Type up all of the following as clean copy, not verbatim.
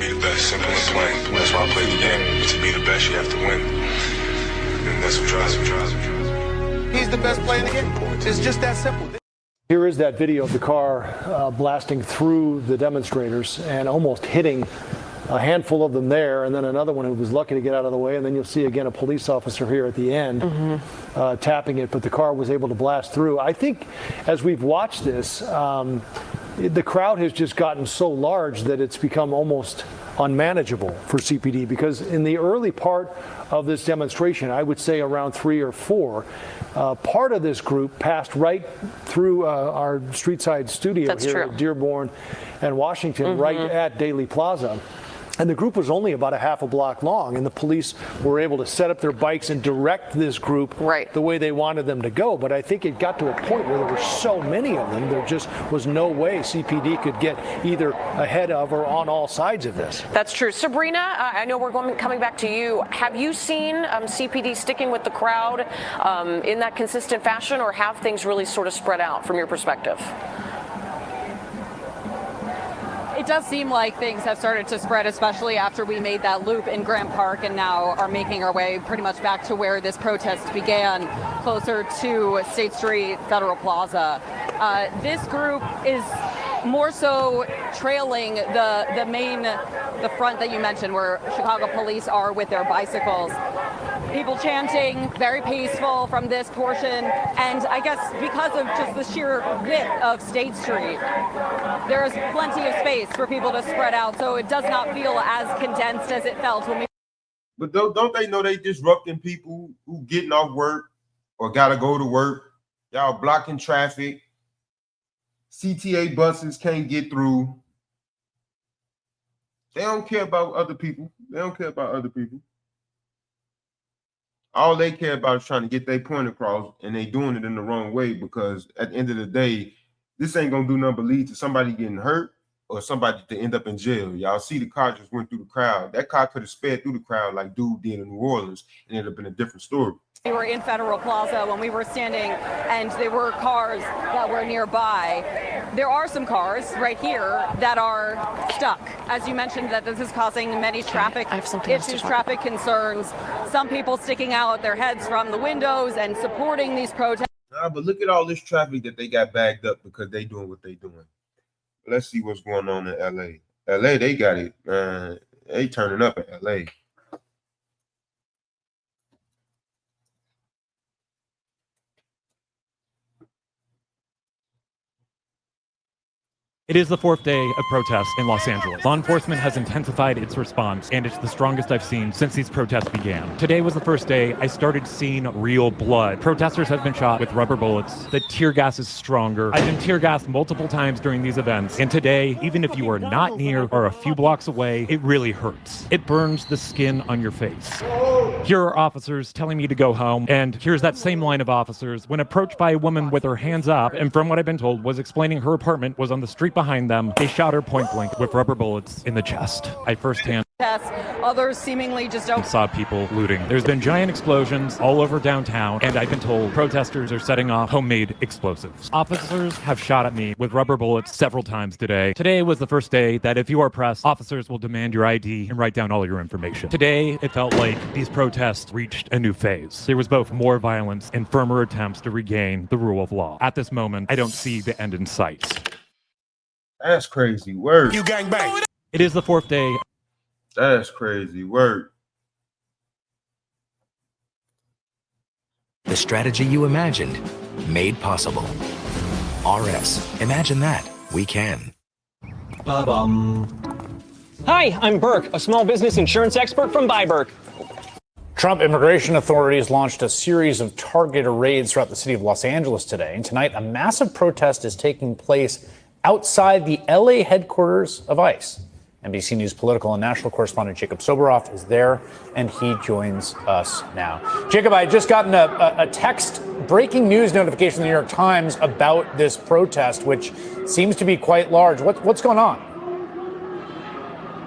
be the best. Simple and plain. That's why I play the game. To be the best, you have to win. And that's what drives me. He's the best player in the game. It's just that simple. Here is that video of the car blasting through the demonstrators and almost hitting a handful of them there, and then another one who was lucky to get out of the way, and then you'll see again a police officer here at the end tapping it, but the car was able to blast through. I think as we've watched this, the crowd has just gotten so large that it's become almost unmanageable for CPD, because in the early part of this demonstration, I would say around 3 or 4, part of this group passed right through our street-side studio here at Dearborn and Washington, right at Daley Plaza. And the group was only about a half a block long, and the police were able to set up their bikes and direct this group the way they wanted them to go. But I think it got to a point where there were so many of them, there just was no way CPD could get either ahead of or on all sides of this. That's true. Sabrina, I know we're coming back to you. Have you seen CPD sticking with the crowd in that consistent fashion, or have things really sort of spread out from your perspective? It does seem like things have started to spread, especially after we made that loop in Grant Park and now are making our way pretty much back to where this protest began, closer to State Street, Federal Plaza. This group is more so trailing the front that you mentioned, where Chicago police are with their bicycles. People chanting, very peaceful from this portion, and I guess because of just the sheer width of State Street, there's plenty of space for people to spread out, so it does not feel as condensed as it felt when we. But don't they know they disrupting people who getting off work or gotta go to work? Y'all blocking traffic. CTA buses can't get through. They don't care about other people. All they care about is trying to get their point across, and they doing it in the wrong way, because at the end of the day, this ain't gonna do nothing but lead to somebody getting hurt or somebody to end up in jail. Y'all see the car just went through the crowd. That car could have sped through the crowd like dude did in New Orleans and ended up in a different story. We were in Federal Plaza when we were standing, and there were cars that were nearby. There are some cars right here that are stuck. As you mentioned, that this is causing many traffic issues, traffic concerns. Some people sticking out their heads from the windows and supporting these protests. But look at all this traffic that they got bagged up because they doing what they doing. Let's see what's going on in LA. LA, they got it. They turning up at LA. It is the 4th day of protests in Los Angeles. Law enforcement has intensified its response, and it's the strongest I've seen since these protests began. Today was the first day I started seeing real blood. Protesters have been shot with rubber bullets. The tear gas is stronger. I've been tear gassed multiple times during these events, and today, even if you are not near or a few blocks away, it really hurts. It burns the skin on your face. Here are officers telling me to go home, and here's that same line of officers when approached by a woman with her hands up, and from what I've been told, was explaining her apartment was on the street behind them. They shot her point blank with rubber bullets in the chest. I firsthand others seemingly just don't saw people looting. There's been giant explosions all over downtown, and I've been told protesters are setting off homemade explosives. Officers have shot at me with rubber bullets several times today. Today was the first day that if you are pressed, officers will demand your ID and write down all your information. Today, it felt like these protests reached a new phase. There was both more violence and firmer attempts to regain the rule of law. At this moment, I don't see the end in sight. That's crazy work. You gang bang. It is the 4th day. That's crazy work. The strategy you imagined, made possible. RS, imagine that. We can. Hi, I'm Burke, a small business insurance expert from Byberg. Trump immigration authorities launched a series of targeted raids throughout the city of Los Angeles today. And tonight, a massive protest is taking place outside the LA headquarters of ICE. NBC News political and national correspondent Jacob Soboroff is there, and he joins us now. Jacob, I had just gotten a text breaking news notification in the New York Times about this protest, which seems to be quite large. What's going on?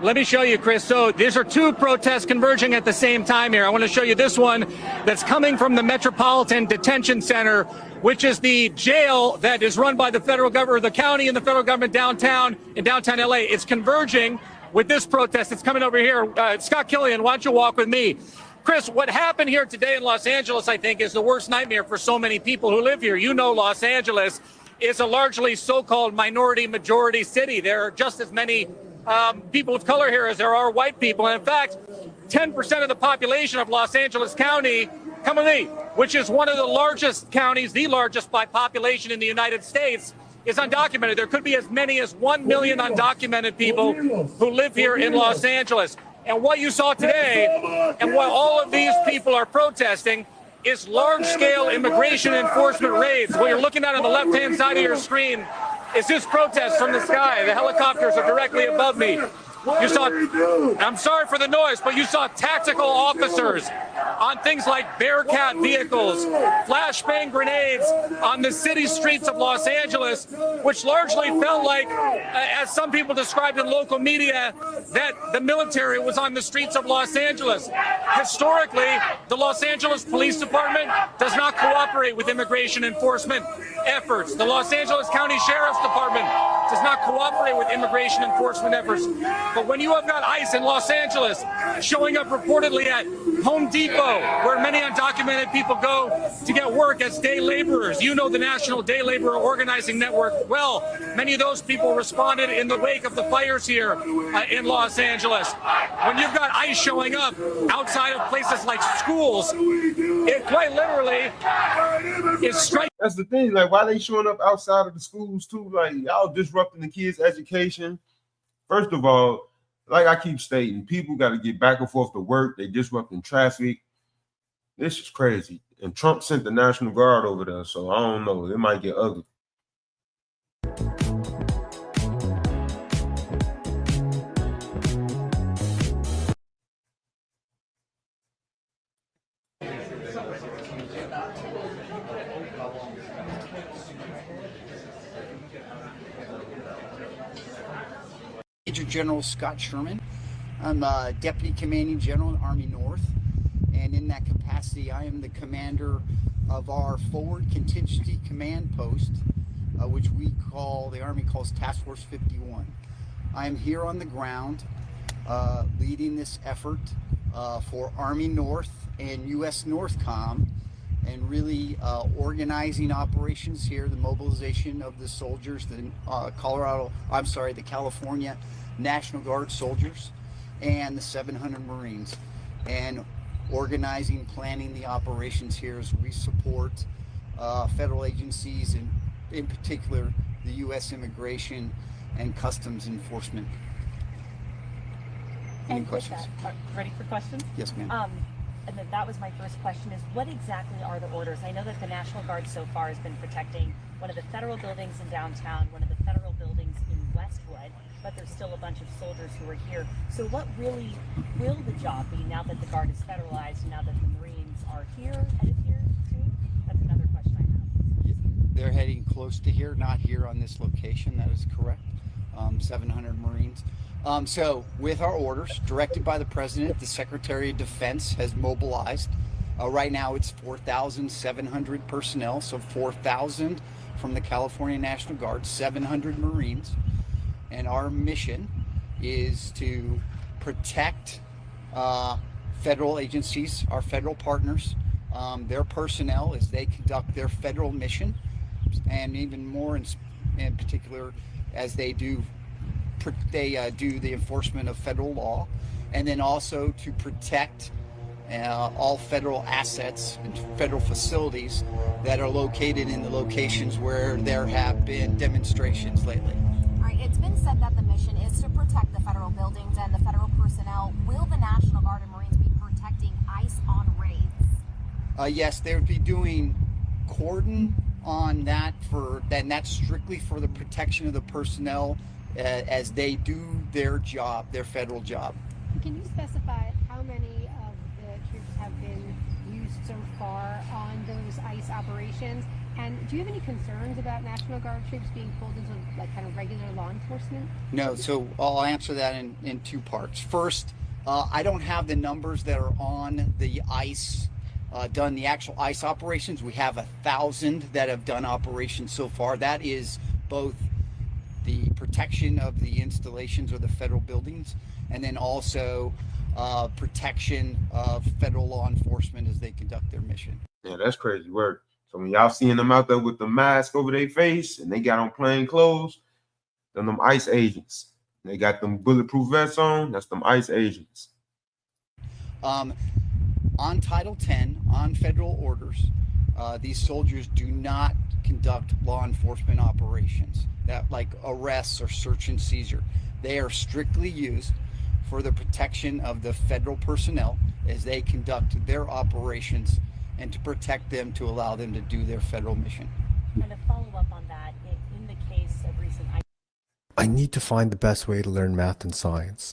Let me show you, Chris. So these are two protests converging at the same time here. I want to show you this one that's coming from the Metropolitan Detention Center, which is the jail that is run by the federal government, the county and the federal government downtown in downtown LA. It's converging with this protest that's coming over here. Scott Killian, why don't you walk with me? Chris, what happened here today in Los Angeles, I think, is the worst nightmare for so many people who live here. You know, Los Angeles is a largely so-called minority majority city. There are just as many people of color here as there are white people. And in fact, 10% of the population of Los Angeles County, come with me, which is one of the largest counties, the largest by population in the United States, is undocumented. There could be as many as 1 million undocumented people who live here in Los Angeles. And what you saw today, and what all of these people are protesting, is large-scale immigration enforcement raids. What you're looking at on the left-hand side of your screen is this protest from the sky. The helicopters are directly above me. You saw, I'm sorry for the noise, but you saw tactical officers on things like Bearcat vehicles, flashbang grenades on the city streets of Los Angeles, which largely felt like, as some people described in local media, that the military was on the streets of Los Angeles. Historically, the Los Angeles Police Department does not cooperate with immigration enforcement efforts. The Los Angeles County Sheriff's Department does not cooperate with immigration enforcement efforts. But when you have got ICE in Los Angeles showing up reportedly at Home Depot, where many undocumented people go to get work as day laborers, you know the National Day Laborer Organizing Network well. Many of those people responded in the wake of the fires here in Los Angeles. When you've got ICE showing up outside of places like schools, it quite literally is striking. That's the thing. Like, why they showing up outside of the schools too? Like, y'all disrupting the kids' education. First of all, like I keep stating, people got to get back and forth to work. They disrupting traffic. This is crazy. And Trump sent the National Guard over there, so I don't know. It might get ugly. Major General Scott Sherman. I'm Deputy Commanding General in Army North, and in that capacity I am the commander of our Forward Contingency Command Post, which the Army calls Task Force 51. I am here on the ground leading this effort for Army North and U.S. Northcom, and really organizing operations here, the mobilization of the soldiers, the California National Guard soldiers and the 700 Marines, and organizing, planning the operations here as we support federal agencies, and in particular the U.S. Immigration and Customs Enforcement. Any questions? Ready for questions? Yes, ma'am. And then that was my first question, is what exactly are the orders? I know that the National Guard so far has been protecting one of the federal buildings in downtown, one of the federal buildings in Westwood, but there's still a bunch of soldiers who are here. So what really will the job be now that the Guard is federalized, now that the Marines are here, headed here too? That's another question I have. They're heading close to here, not here on this location, that is correct. 700 Marines. So with our orders directed by the President, the Secretary of Defense has mobilized. Right now it's 4,700 personnel, so 4,000 from the California National Guard, 700 Marines. And our mission is to protect federal agencies, our federal partners, their personnel as they conduct their federal mission, and even more in particular as they do the enforcement of federal law, and then also to protect all federal assets and federal facilities that are located in the locations where there have been demonstrations lately. Right. It's been said that the mission is to protect the federal buildings and the federal personnel. Will the National Guard and Marines be protecting ICE on raids? Yes, they would be doing cordon on that, and that's strictly for the protection of the personnel as they do their job, their federal job. Can you specify how many of the troops have been used so far on those ICE operations? And do you have any concerns about National Guard troops being pulled into like kind of regular law enforcement? No, so I'll answer that in two parts. First, I don't have the numbers that are on the ICE, done the actual ICE operations. We have 1,000 that have done operations so far. That is both the protection of the installations or the federal buildings, and then also protection of federal law enforcement as they conduct their mission. Yeah, that's crazy work. So when y'all seeing them out there with the mask over their face and they got on plain clothes, then them ICE agents. They got them bulletproof vests on, that's them ICE agents. On Title 10, on federal orders, these soldiers do not conduct law enforcement operations that like arrests or search and seizure. They are strictly used for the protection of the federal personnel as they conduct their operations and to protect them, to allow them to do their federal mission. And to follow up on that, in the case of recent I need to find the best way to learn math and science.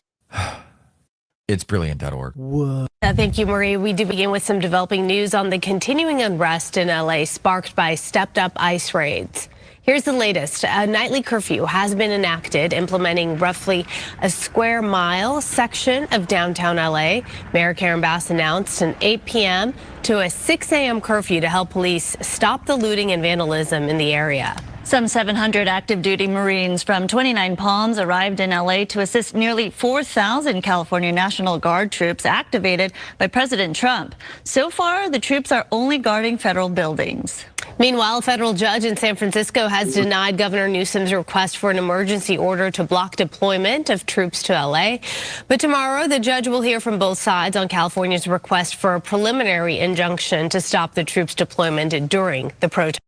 It's brilliant.org. What? Thank you, Marie. We do begin with some developing news on the continuing unrest in LA sparked by stepped up ICE raids. Here's the latest. A nightly curfew has been enacted, implementing roughly a square mile section of downtown LA. Mayor Karen Bass announced an 8 p.m. to a 6 a.m. curfew to help police stop the looting and vandalism in the area. Some 700 active duty Marines from 29 Palms arrived in LA to assist nearly 4,000 California National Guard troops activated by President Trump. So far, the troops are only guarding federal buildings. Meanwhile, a federal judge in San Francisco has denied Governor Newsom's request for an emergency order to block deployment of troops to LA. But tomorrow, the judge will hear from both sides on California's request for a preliminary injunction to stop the troops' deployment during the protest.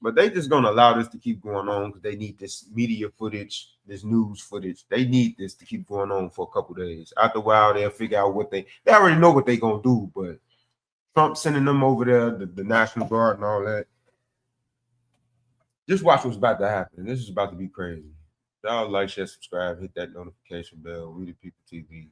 But they just gonna allow this to keep going on because they need this media footage, this news footage. They need this to keep going on for a couple days. After a while, they'll figure out what they already know what they gonna do. But Trump sending them over there, the National Guard and all that. Just watch what's about to happen. This is about to be crazy. Y'all like, share, subscribe, hit that notification bell. We the People TV.